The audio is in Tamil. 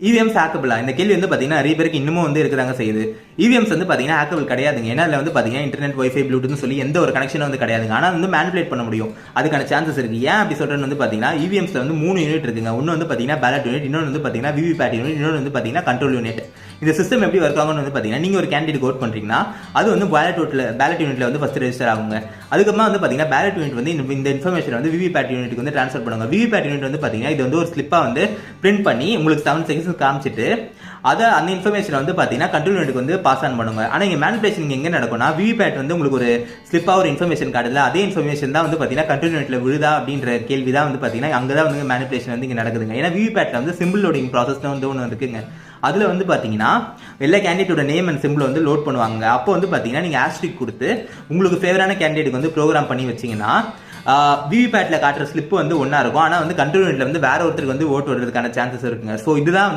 இவிஎம்ஸ் ஹேக்கபிளா? இந்த கேள்வி வந்து பாத்தீங்கன்னா நிறைய பேருக்கு இன்னமும் வந்து இருக்கதாங்க செய்யுது. இவிஎம்ஸ் வந்து பாத்தீங்கன்னா ஹேக்கபிள் கிடையாதுங்க. ஏன்னா அதுல வந்து பாத்தீங்கன்னா இன்டர்நெட், வைஃபை, ப்ளூடூத்னு சொல்லி எந்த ஒரு கனெக்ஷனும் வந்து கிடையாதுங்க. ஆனா வந்து மேனிபுலேட் பண்ண முடியும். அதுக்கான சான்சஸ் இருக்கு. ஏன் அப்படி சொல்றேன்னு வந்து பாத்தீங்கன்னா இவிஎம்ஸ்ல வந்து 3 யூனிட் இருக்குங்க. ஒன்னு வந்து பாத்தீங்கன்னா பேலட் யூனிட், இன்னொன்று வந்து பாத்தீங்கன்னா விவிபேட் யூனிட், இன்னொன்று வந்து பாத்தீங்கன்னா கண்ட்ரோல் யூனிட். இந்த சிஸ்டம் எப்படி ஒர்க் ஆகும்னு வந்து பாத்தீங்கன்னா நீங்க ஒரு கேண்டிடேட் ஓட் பண்றீங்கன்னா அது வந்து பேலட் யூனிட்ல வந்து ஃபர்ஸ்ட் ரெஜிஸ்டர் ஆகுங்க. அதுக்கப்புறமா வந்து பாத்தீங்கன்னா பேலட் யூனிட் வந்து இந்த இன்ஃபர்மேஷன் வந்து விவிபேட் யூனிட்க்கு வந்து ட்ரான்ஸ்ஃபர் பண்ணுவாங்க. விவிபேட் யூனிட் வந்து பாத்தீங்கன்னா இது வந்து ஒரு ஸ்லிப்பா வந்து பிரிண்ட் பண்ணி உங்களுக்கு 7 செகண்ட்ஸ் காமிச்சிட்டு அதை அந்த இன்ஃபர்மேஷன் வந்து பாத்தீங்கன்னா கண்ட்ரோல் யூனிட்க்கு வந்து பாஸ் ஆன் பண்ணுங்க. ஆனா இங்க மேனிபுலேஷன் எங்க நடக்கும்னா விவிபேட் வந்து உங்களுக்கு ஒரு ஸ்லிப்பா ஒரு இன்ஃபர்மேஷன் காட்டுல அதே இன்ஃபர்மேஷன் தான் வந்து பாத்தீங்கன்னா கண்ட்ரோல் யூனிட்ல விழுதா அப்படின்ற கேள்வி தான் வந்து பாத்தீங்கன்னா அங்கதான் வந்து மேனிபுலேஷன் வந்து இங்க நடக்குதுங்க. ஏன்னா விவிபேட்ல வந்து சிம்பிள் லோடிங் ப்ராசஸ் வந்து ஒன்று இருக்குங்க. அதுல வந்து பாத்தீங்கன்னா எல்லா கேண்டிடேட்டோட நேம் அண்ட் சிம்பிள் வந்து லோட் பண்ணுவாங்க. அப்போ வந்து பாத்தீங்கன்னா நீங்க ஆஸ்ட்ரிக் கொடுத்து உங்களுக்கு ஃபேவரான கேண்டிடேட்டுக்கு வந்து ப்ரோக்ராம் பண்ணி வச்சீங்கன்னா விவிபேட்ல காட்டுற ஸ்லிப் வந்து ஒன்னா இருக்கும். ஆனா வந்து கண்ட்ரோல் யூனிட்ல வந்து வேற ஒருத்தருக்கு வந்து ஓட்டு வர்றதுக்கான சான்சஸ் இருக்குங்க. ஸோ இதுதான்